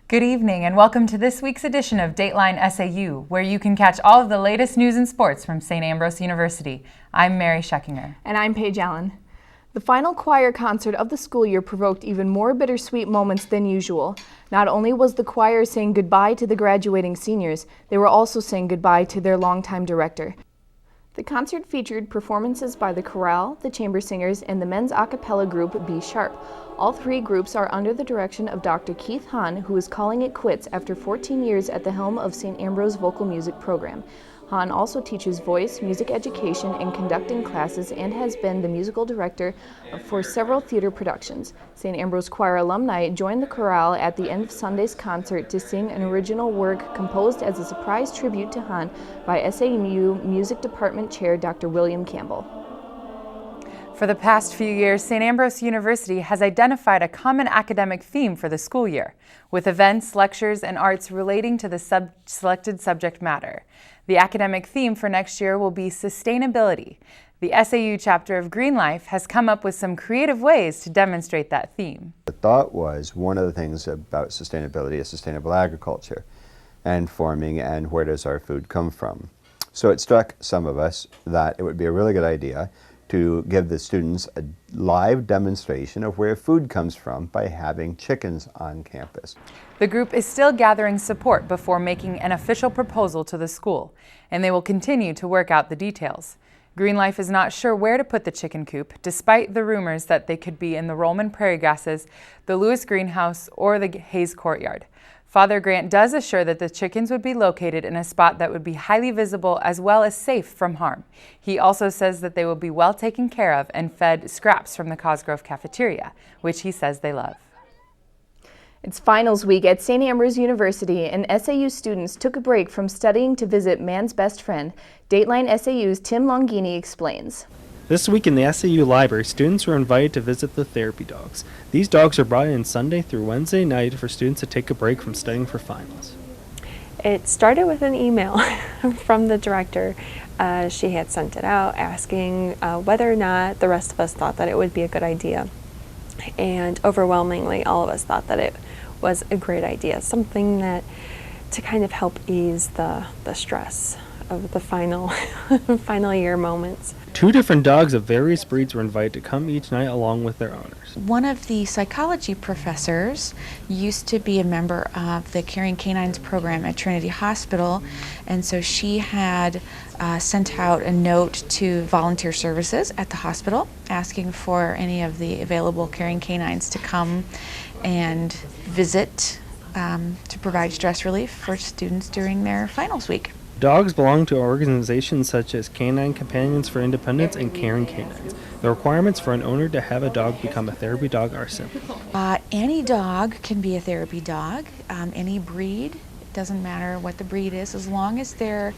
Good evening and welcome to this week's edition of Dateline SAU, where you can catch all of the latest news and sports from St. Ambrose University. I'm Mary Scheckinger. And I'm Paige Allen. The final choir concert of the school year provoked even more bittersweet moments than usual. Not only was the choir saying goodbye to the graduating seniors, they were also saying goodbye to their longtime director. The concert featured performances by the chorale, the chamber singers, and the men's a cappella group B Sharp. All three groups are under the direction of Dr. Keith Haan, who is calling it quits after 14 years at the helm of St. Ambrose Vocal Music Program. Haan also teaches voice, music education, and conducting classes and has been the musical director for several theater productions. St. Ambrose Choir alumni joined the chorale at the end of Sunday's concert to sing an original work composed as a surprise tribute to Haan by SAU Music Department Chair Dr. William Campbell. For the past few years, St. Ambrose University has identified a common academic theme for the school year, with events, lectures, and arts relating to the selected subject matter. The academic theme for next year will be sustainability. The SAU chapter of Green Life has come up with some creative ways to demonstrate that theme. The thought was one of the things about sustainability is sustainable agriculture and farming and where does our food come from. So it struck some of us that it would be a really good idea to give the students a live demonstration of where food comes from by having chickens on campus. The group is still gathering support before making an official proposal to the school, and they will continue to work out the details. Green Life is not sure where to put the chicken coop, despite the rumors that they could be in the Rollman Prairie Grasses, the Lewis Greenhouse, or the Hayes Courtyard. Father Grant does assure that the chickens would be located in a spot that would be highly visible as well as safe from harm. He also says that they will be well taken care of and fed scraps from the Cosgrove cafeteria, which he says they love. It's finals week at St. Ambrose University, and SAU students took a break from studying to visit man's best friend. Dateline SAU's Tim Longini explains. This week in the SAU library, students were invited to visit the therapy dogs. These dogs are brought in Sunday through Wednesday night for students to take a break from studying for finals. It started with an email from the director. She had sent it out asking whether or not the rest of us thought that it would be a good idea. And overwhelmingly, all of us thought that it was a great idea, something that to kind of help ease the stress of the final year moments. 2 different dogs of various breeds were invited to come each night along with their owners. One of the psychology professors used to be a member of the Caring Canines program at Trinity Hospital, and so she had sent out a note to volunteer services at the hospital asking for any of the available caring canines to come and visit to provide stress relief for students during their finals week. Dogs belong to organizations such as Canine Companions for Independence and Caring Canines. The requirements for an owner to have a dog become a therapy dog are simple. Any dog can be a therapy dog, any breed. It doesn't matter what the breed is, as long as they're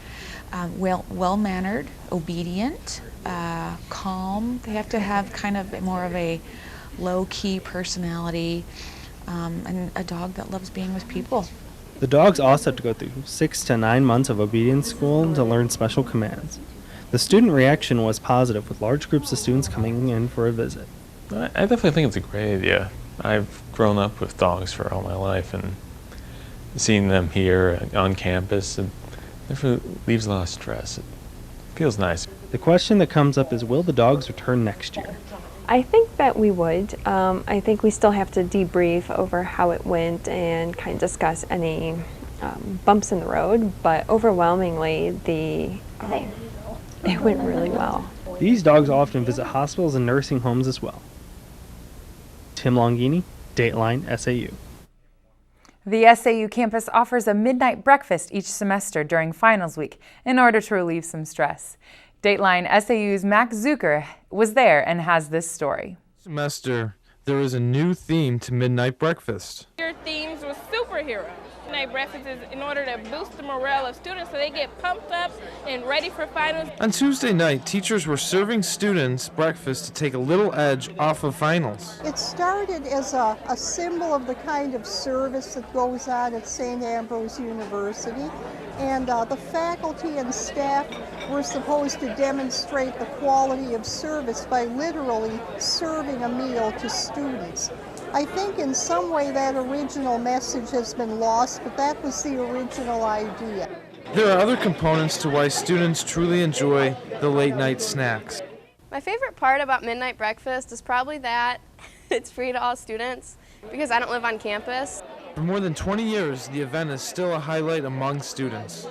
well-mannered, obedient, calm. They have to have kind of more of a low-key personality, and a dog that loves being with people. The dogs also have to go through 6 to 9 months of obedience school to learn special commands. The student reaction was positive, with large groups of students coming in for a visit. I definitely think it's a great idea. I've grown up with dogs for all my life, and seeing them here on campus, it definitely leaves a lot of stress. It feels nice. The question that comes up is, will the dogs return next year? I think that we would. I think we still have to debrief over how it went and kind of discuss any bumps in the road, but overwhelmingly it went really well. These dogs often visit hospitals and nursing homes as well. Tim Longini, Dateline SAU. The SAU campus offers a midnight breakfast each semester during finals week in order to relieve some stress. Dateline SAU's Max Zucker was there and has this story. Semester, there is a new theme to Midnight Breakfast. Your themes were superheroes. Midnight Breakfast is in order to boost the morale of students so they get pumped up and ready for finals. On Tuesday night, teachers were serving students breakfast to take a little edge off of finals. It started as a symbol of the kind of service that goes on at St. Ambrose University, and the faculty and staff were supposed to demonstrate the quality of service by literally serving a meal to students. I think in some way that original message has been lost, but that was the original idea. There are other components to why students truly enjoy the late night snacks. My favorite part about midnight breakfast is probably that it's free to all students because I don't live on campus. For more than 20 years, the event is still a highlight among students.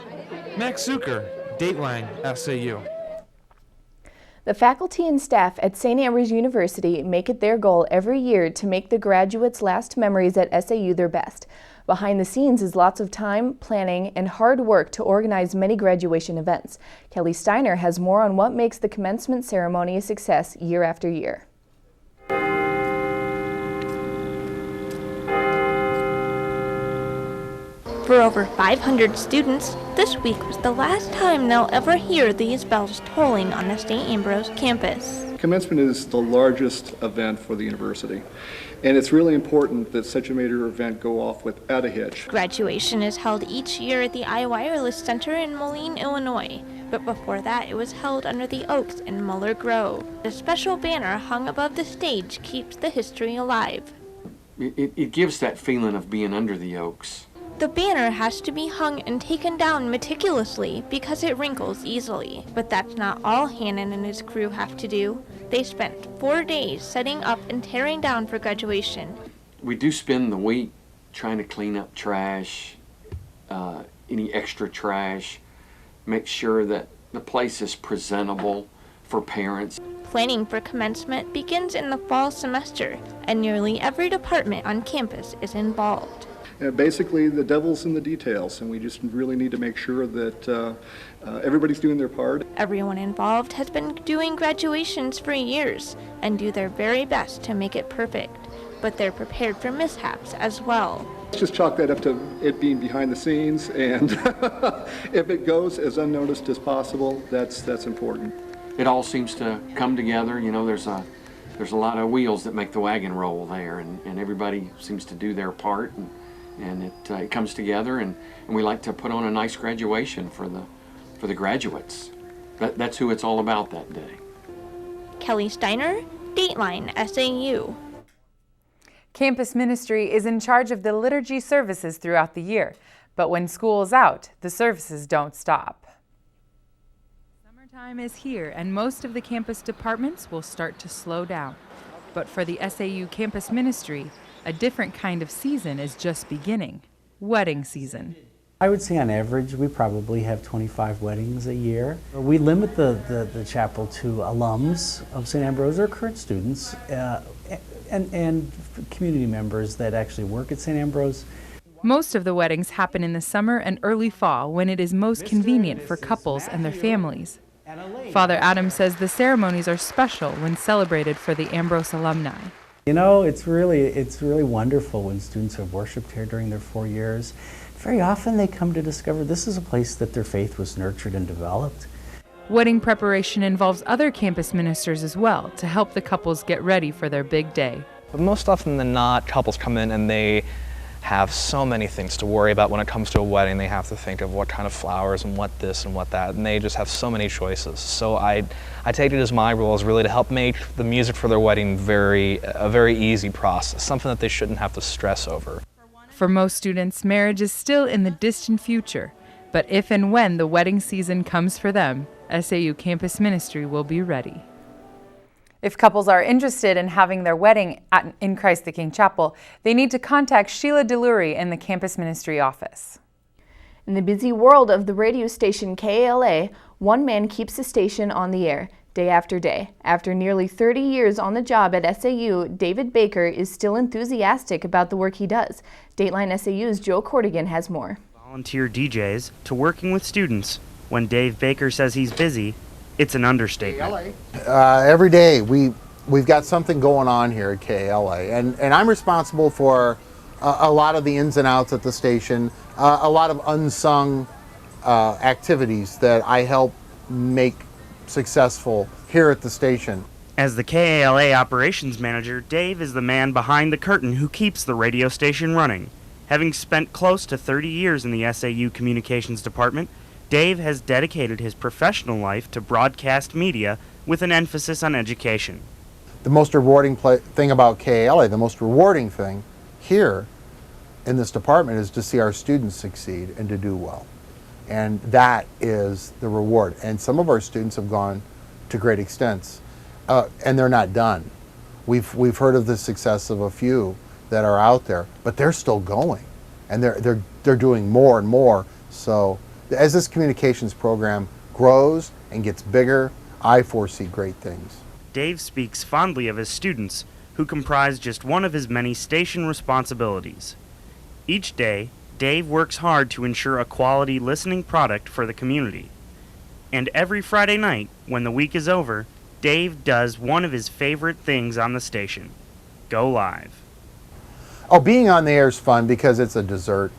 Max Zucker, Dateline SAU. The faculty and staff at St. Ambrose University make it their goal every year to make the graduates' last memories at SAU their best. Behind the scenes is lots of time, planning, and hard work to organize many graduation events. Kelly Steiner has more on what makes the commencement ceremony a success year after year. For over 500 students, this week was the last time they'll ever hear these bells tolling on the St. Ambrose campus. Commencement is the largest event for the university, and it's really important that such a major event go off without a hitch. Graduation is held each year at the iWireless Center in Moline, Illinois, but before that it was held under the Oaks in Muller Grove. The special banner hung above the stage keeps the history alive. It gives that feeling of being under the Oaks. The banner has to be hung and taken down meticulously because it wrinkles easily. But that's not all Hannon and his crew have to do. They spent 4 days setting up and tearing down for graduation. We do spend the week trying to clean up trash, any extra trash, make sure that the place is presentable for parents. Planning for commencement begins in the fall semester, and nearly every department on campus is involved. Basically, the devil's in the details, and we just really need to make sure that everybody's doing their part. Everyone involved has been doing graduations for years and do their very best to make it perfect, but they're prepared for mishaps as well. Let's just chalk that up to it being behind the scenes, and if it goes as unnoticed as possible, that's important. It all seems to come together. You know, there's a lot of wheels that make the wagon roll there, and everybody seems to do their part. And it comes together, and we like to put on a nice graduation for the graduates. That's who it's all about that day. Kelly Steiner, Dateline SAU. Campus ministry is in charge of the liturgy services throughout the year, but when school is out, the services don't stop. Summertime is here, and most of the campus departments will start to slow down. But for the SAU campus ministry, a different kind of season is just beginning, wedding season. I would say on average we probably have 25 weddings a year. We limit the chapel to alums of St. Ambrose or current students and community members that actually work at St. Ambrose. Most of the weddings happen in the summer and early fall when it is most convenient for couples and their families. Father Adam says the ceremonies are special when celebrated for the Ambrose alumni. You know, it's really wonderful when students have worshiped here during their 4 years. Very often they come to discover this is a place that their faith was nurtured and developed. Wedding preparation involves other campus ministers as well to help the couples get ready for their big day. But most often than not, couples come in and they have so many things to worry about when it comes to a wedding. They have to think of what kind of flowers and what this and what that, and they just have so many choices. So I take it as my role is really to help make the music for their wedding a very easy process, something that they shouldn't have to stress over. For most students, marriage is still in the distant future, but if and when the wedding season comes for them, SAU campus ministry will be ready. If couples are interested in having their wedding in Christ the King Chapel, they need to contact Sheila Delury in the campus ministry office. In the busy world of the radio station KALA, one man keeps the station on the air day after day. After nearly 30 years on the job at SAU, David Baker is still enthusiastic about the work he does. Dateline SAU's Joe Cordigan has more. Volunteer DJs to working with students. When Dave Baker says he's busy, it's an understatement. Every day we've got something going on here at KALA, and I'm responsible for a lot of the ins and outs at the station, a lot of unsung activities that I help make successful here at the station. As the KALA operations manager, Dave is the man behind the curtain who keeps the radio station running. Having spent close to 30 years in the SAU communications department, Dave has dedicated his professional life to broadcast media with an emphasis on education. the most rewarding thing about KALA, the most rewarding thing here in this department is to see our students succeed and to do well. And that is the reward. And some of our students have gone to great extents, and they're not done. We've heard of the success of a few that are out there, but they're still going, and they're doing more and more. So as this communications program grows and gets bigger, I foresee great things. Dave speaks fondly of his students, who comprise just one of his many station responsibilities. Each day, Dave works hard to ensure a quality listening product for the community. And every Friday night, when the week is over, Dave does one of his favorite things on the station: go live. Oh, being on the air is fun because it's a dessert.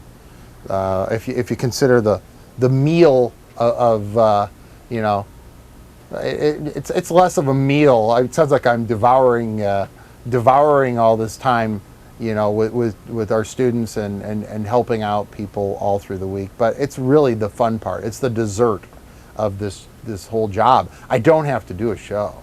If you consider the meal of you know, it's less of a meal. It sounds like I'm devouring all this time, you know, with our students and helping out people all through the week. But it's really the fun part. It's the dessert of this whole job. I don't have to do a show.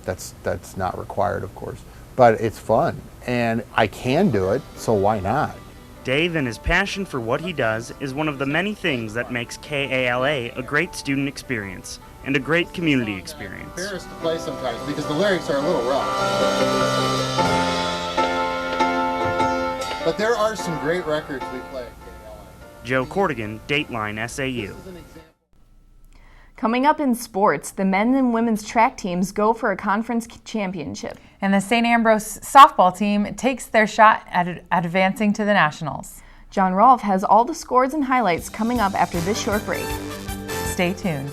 That's not required, of course, but it's fun and I can do it, so why not? Dave and his passion for what he does is one of the many things that makes KALA a great student experience and a great community experience. Embarrassed to play sometimes because the lyrics are a little rough. But there are some great records we play at KALA. Joe Cordigan, Dateline SAU. Coming up in sports, the men and women's track teams go for a conference championship. And the St. Ambrose softball team takes their shot at advancing to the Nationals. John Rolfe has all the scores and highlights coming up after this short break. Stay tuned.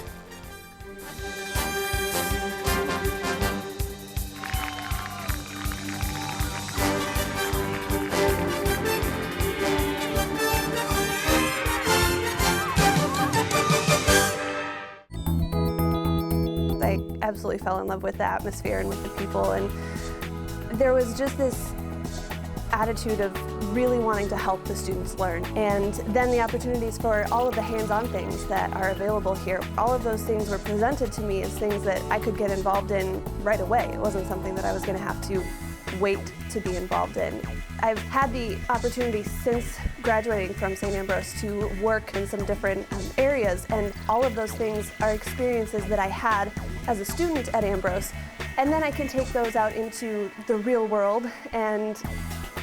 I absolutely fell in love with the atmosphere and with the people, and there was just this attitude of really wanting to help the students learn, and then the opportunities for all of the hands-on things that are available here. All of those things were presented to me as things that I could get involved in right away. It wasn't something that I was going to have to wait to be involved in. I've had the opportunity since graduating from St. Ambrose to work in some different areas, and all of those things are experiences that I had as a student at Ambrose, and then I can take those out into the real world and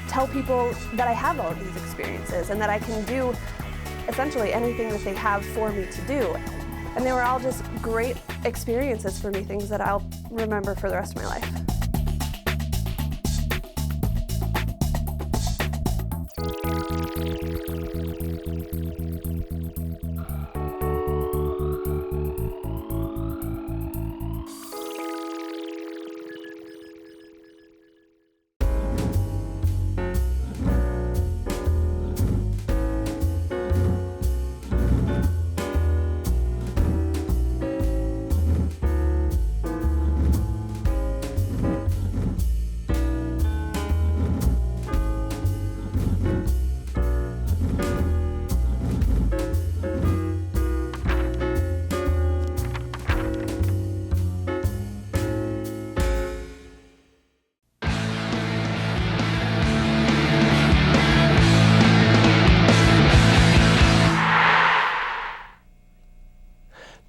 tell people that I have all of these experiences and that I can do essentially anything that they have for me to do. And they were all just great experiences for me, things that I'll remember for the rest of my life.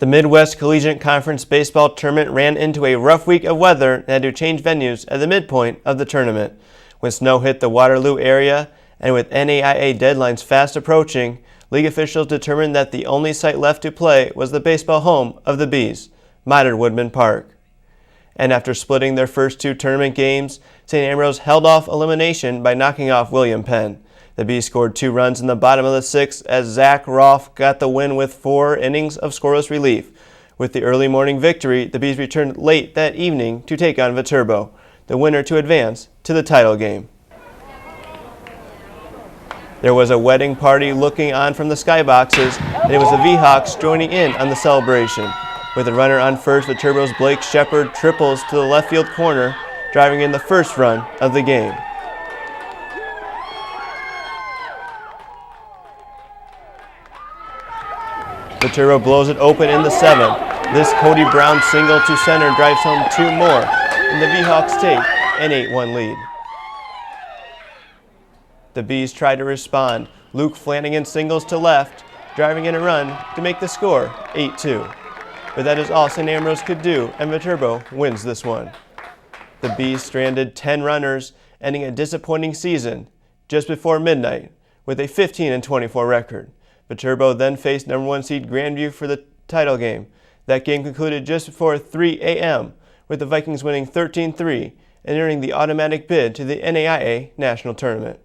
The Midwest Collegiate Conference Baseball Tournament ran into a rough week of weather and had to change venues at the midpoint of the tournament. When snow hit the Waterloo area and with NAIA deadlines fast approaching, league officials determined that the only site left to play was the baseball home of the Bees, modern Woodman Park. And after splitting their first two tournament games, St. Ambrose held off elimination by knocking off William Penn. The Bees scored 2 runs in the bottom of the 6th as Zach Rolfe got the win with 4 innings of scoreless relief. With the early morning victory, the Bees returned late that evening to take on Viterbo, the winner to advance to the title game. There was a wedding party looking on from the skyboxes, and it was the V-Hawks joining in on the celebration. With a runner on first, Viterbo's Blake Shepard triples to the left field corner, driving in the first run of the game. Viterbo blows it open in the 7th. This Cody Brown single to center drives home 2 more and the V-Hawks take an 8-1 lead. The Bees try to respond. Luke Flanagan singles to left, driving in a run to make the score 8-2. But that is all St. Ambrose could do, and Viterbo wins this one. The Bees stranded 10 runners, ending a disappointing season just before midnight with a 15-24 record. Viterbo then faced number 1 seed Grandview for the title game. That game concluded just before 3 a.m., with the Vikings winning 13-3 and earning the automatic bid to the NAIA National Tournament.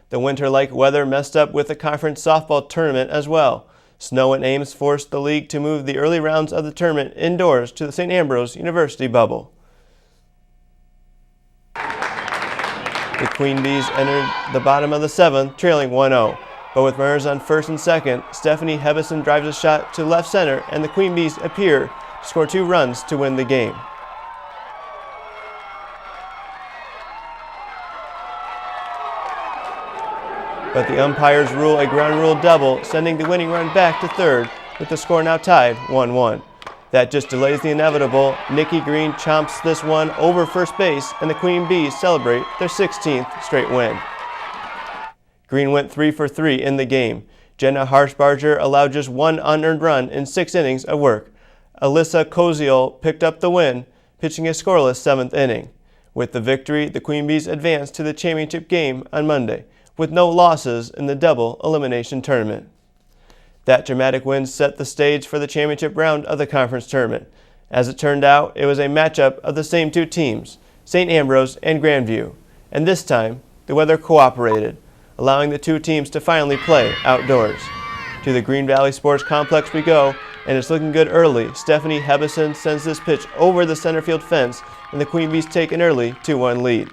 The winter-like weather messed up with the conference softball tournament as well. Snow at Ames forced the league to move the early rounds of the tournament indoors to the St. Ambrose University bubble. The Queen Bees entered the bottom of the 7th, trailing 1-0. But with runners on first and second, Stephanie Hebison drives a shot to left center, and the Queen Bees appear to score 2 runs to win the game. But the umpires rule a ground rule double, sending the winning run back to third, with the score now tied 1-1. That just delays the inevitable. Nikki Green chomps this one over first base, and the Queen Bees celebrate their 16th straight win. Green went 3 for 3 in the game. Jenna Harshbarger allowed just 1 unearned run in 6 innings of work. Alyssa Koziol picked up the win, pitching a scoreless 7th inning. With the victory, the Queen Bees advanced to the championship game on Monday, with no losses in the double elimination tournament. That dramatic win set the stage for the championship round of the conference tournament. As it turned out, it was a matchup of the same 2 teams, St. Ambrose and Grandview, and this time the weather cooperated, allowing the 2 teams to finally play outdoors. To the Green Valley Sports Complex we go, and it's looking good early. Stephanie Hebison sends this pitch over the center field fence, and the Queen Bees take an early 2-1 lead.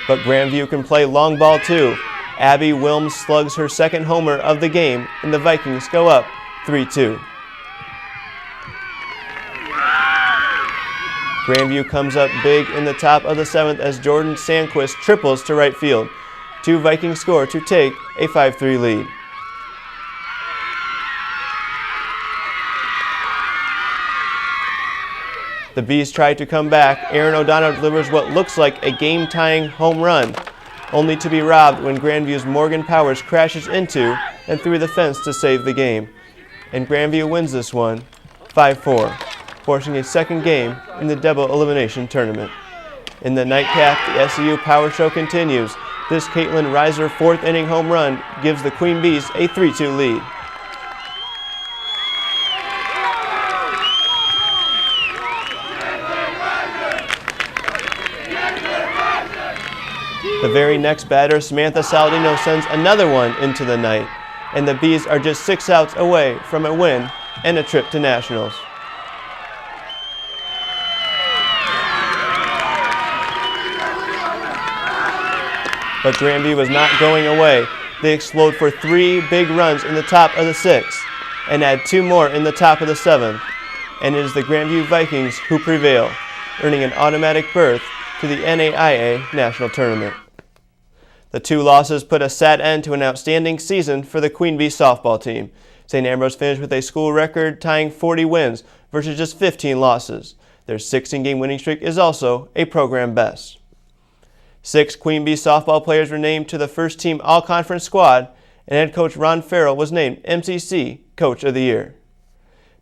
But Grandview can play long ball too. Abby Wilms slugs her 2nd homer of the game, and the Vikings go up 3-2. Grandview comes up big in the top of the 7th as Jordan Sandquist triples to right field. 2 Vikings score to take a 5-3 lead. The Bees try to come back. Aaron O'Donnell delivers what looks like a game-tying home run, only to be robbed when Grandview's Morgan Powers crashes into and through the fence to save the game. And Grandview wins this one 5-4. Forcing a 2nd game in the double elimination tournament. In the nightcap, the SAU Power Show continues. This Caitlin Reiser 4th inning home run gives the Queen Bees a 3-2 lead. The very next batter, Samantha Saladino, sends another one into the night, and the Bees are just 6 outs away from a win and a trip to nationals. But Grandview was not going away. They explode for 3 big runs in the top of the 6th and add 2 more in the top of the 7th. And it is the Grandview Vikings who prevail, earning an automatic berth to the NAIA National Tournament. The 2 losses put a sad end to an outstanding season for the Queen Bee softball team. St. Ambrose finished with a school record tying 40 wins versus just 15 losses. Their 16-game winning streak is also a program best. 6 Queen Bee softball players were named to the first-team all-conference squad, and head coach Ron Farrell was named MCC Coach of the Year.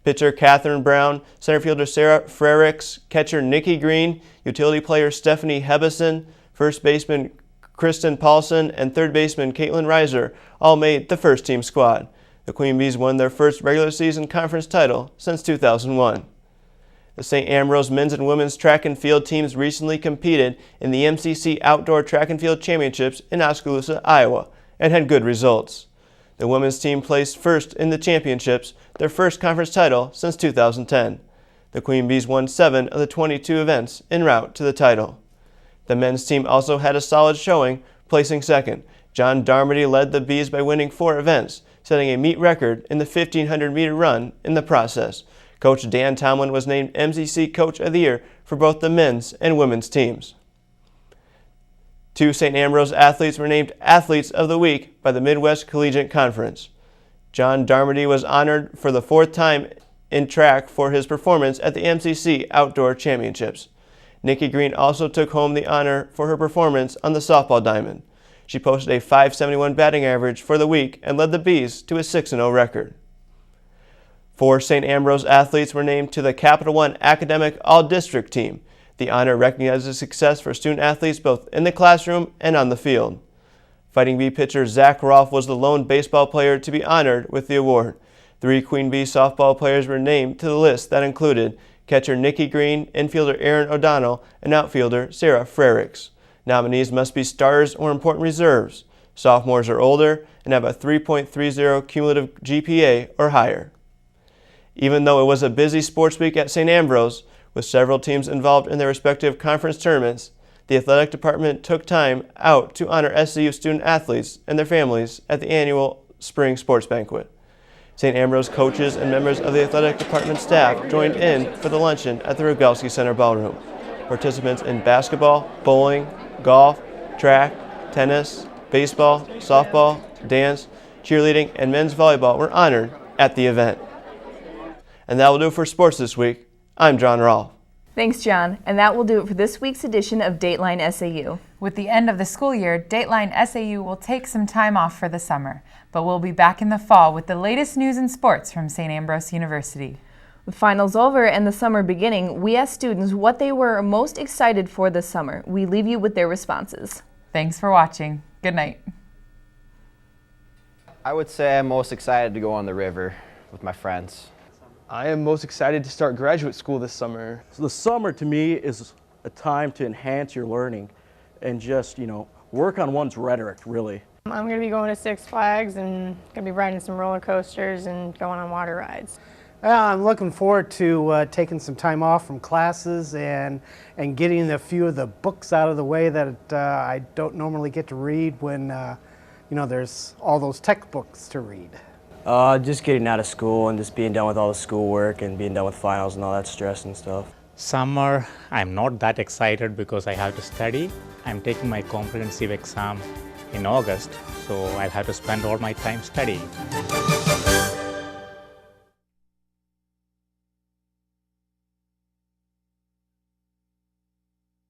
Pitcher Catherine Brown, center fielder Sarah Frericks, catcher Nikki Green, utility player Stephanie Hebison, first baseman Kristen Paulson, and third baseman Caitlin Reiser all made the first-team squad. The Queen Bees won their first regular season conference title since 2001. The St. Ambrose men's and women's track and field teams recently competed in the MCC Outdoor Track and Field Championships in Oskaloosa, Iowa, and had good results. The women's team placed first in the championships, their first conference title since 2010. The Queen Bees won 7 of the 22 events en route to the title. The men's team also had a solid showing, placing second. John Darmody led the Bees by winning 4 events, setting a meet record in the 1,500-meter run in the process. Coach Dan Tomlin was named MCC Coach of the Year for both the men's and women's teams. 2 St. Ambrose athletes were named Athletes of the Week by the Midwest Collegiate Conference. John Darmody was honored for the 4th time in track for his performance at the MCC Outdoor Championships. Nikki Green also took home the honor for her performance on the softball diamond. She posted a .571 batting average for the week and led the Bees to a 6-0 record. 4 St. Ambrose athletes were named to the Capital One Academic All-District team. The honor recognizes success for student athletes both in the classroom and on the field. Fighting Bee pitcher Zach Rolfe was the lone baseball player to be honored with the award. 3 Queen Bee softball players were named to the list that included catcher Nikki Green, infielder Aaron O'Donnell, and outfielder Sarah Frericks. Nominees must be starters or important reserves. Sophomores are older and have a 3.30 cumulative GPA or higher. Even though it was a busy sports week at St. Ambrose, with several teams involved in their respective conference tournaments, the athletic department took time out to honor SAU student athletes and their families at the annual Spring Sports Banquet. St. Ambrose coaches and members of the athletic department staff joined in for the luncheon at the Rogalski Center Ballroom. Participants in basketball, bowling, golf, track, tennis, baseball, softball, dance, cheerleading, and men's volleyball were honored at the event. And that will do it for sports this week. I'm John Rolfe. Thanks, John. And that will do it for this week's edition of Dateline SAU. With the end of the school year, Dateline SAU will take some time off for the summer, but we'll be back in the fall with the latest news in sports from St. Ambrose University. With finals over and the summer beginning, we asked students what they were most excited for this summer. We leave you with their responses. Thanks for watching. Good night. I would say I'm most excited to go on the river with my friends. I am most excited to start graduate school this summer. So the summer to me is a time to enhance your learning and just, work on one's rhetoric, really. I'm going to be going to Six Flags and going to be riding some roller coasters and going on water rides. I'm looking forward to taking some time off from classes and getting a few of the books out of the way that I don't normally get to read when, there's all those textbooks to read. Just getting out of school and just being done with all the schoolwork and being done with finals and all that stress and stuff. Summer, I'm not that excited because I have to study. I'm taking my comprehensive exam in August, so I'll have to spend all my time studying.